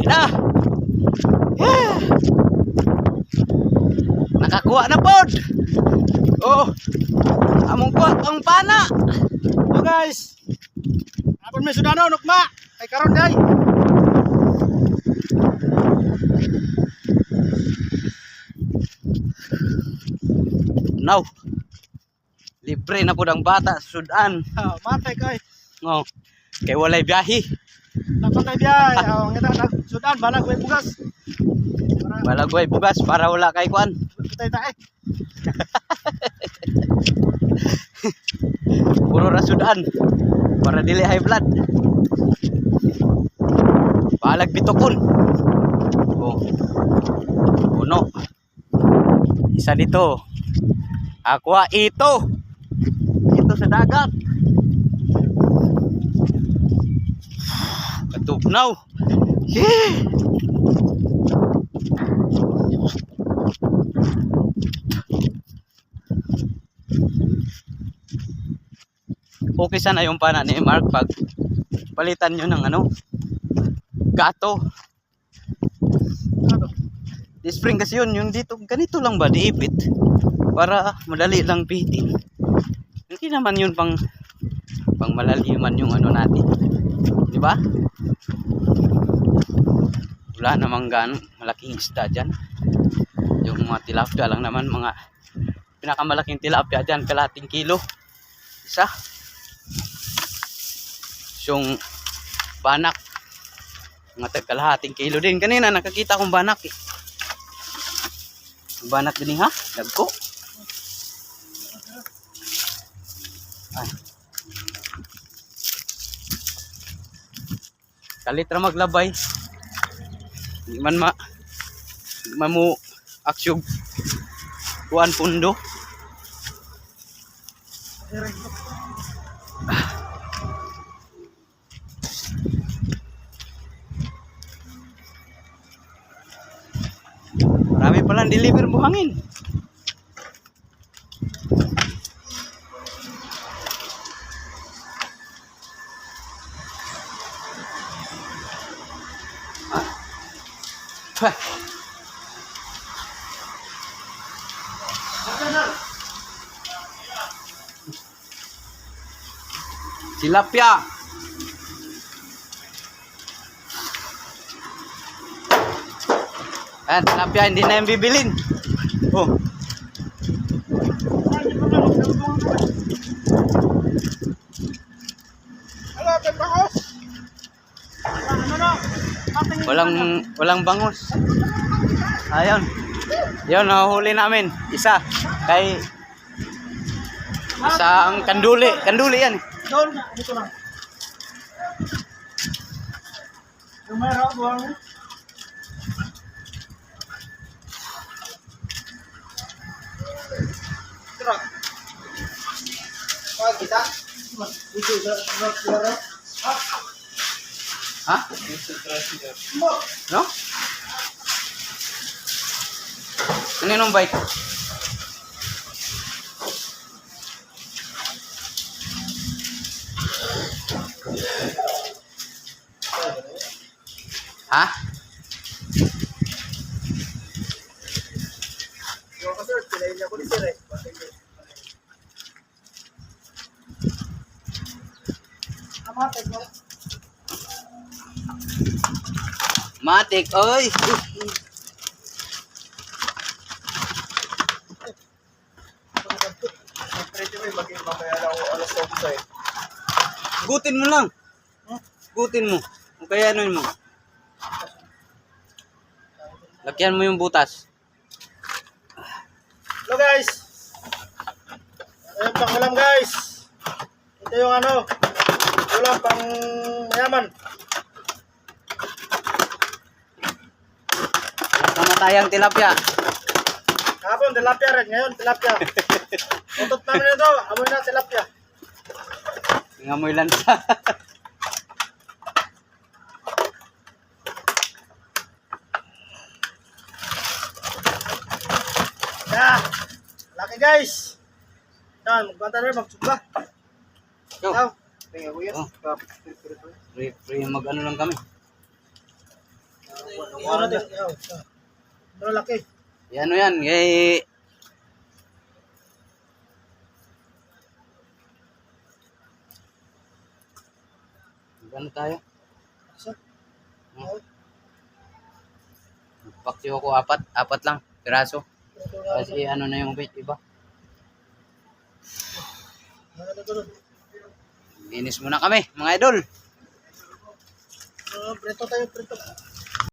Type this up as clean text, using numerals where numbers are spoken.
na. Yeah. Nakakuha na pod. Oh. Among kuha ang pana. Yo guys. Apon may sudano nukma. Ay karon day. Now. Libre na pod ang bata sa sudan. Matay kay. Oh. Kay walay biyahe. Dapat tay biyay. Ang ngita sudan balag way bugas. Balagway bugas para wala kay kuan. Tay tae. Puro rasudan para dili high blood. Balag bitokon. Oh. Uno. Isa dito. Aqua ito. Ito sa dagat. Katugnaw. Yeah. Okay sana yung pana ni Mark pag palitan nyo ng ano gato. This spring kasi yun, yung dito ganito lang ba diipit para madali lang pihitin. Hindi naman yun pang malaliman yung ano natin, di ba? Wala namang ganong malaking isda dyan. Yung mga tilapia lang naman, mga pinakamalaking tilapia dyan, kalahating kilo isa. Yung banak mga kalahating kilo din. Kanina nakakita kong banak eh. Banak din ha? Dagko. Ay. Kalitra maglabay. Hindi man mamu aksyog kuan pundo. Marami palang deliver buhangin. Tilapia. Ayan, tilapia hindi na yung bibilin. Oh. Hello, bangos. Walang bangus. Ayun. Yun, nahuli namin. Isa. Kay isang kanduli. Kanduli yan. Doon, dito lang. Yung may raw buwang. Tira. Wag kita. Dito sa Ha? No? Ano yung bite? Ha? Yo kasi pilay niya ko ni sir eh. Matik, oy. Gutin mo lang. Gutin mo. Kung kaya ano mo. Lagyan mo yung butas. Hello guys. Ayun pang ulam guys. Ito yung ano. Ulam pang mayaman. Kamatayang tilapia. Kahapon tilapia rin. Ngayon tilapia. Utot namin ito. Amoy na tilapia. Ngamoy lansa. Yeah. Laki guys. Yan, magbanta rin, magsugba. Yo. Ikaw. Tingnan ko yan. Oh. Free mag ano lang kami. Ano natin? Ano laki? Yan o yan. Eh, ano tayo? Isa? Paksiw ko apat. Apat lang. Piraso. Kasi ano na yung weight, iba. Ano na doon? Linis muna kami, mga idol. Prito tayo, prito.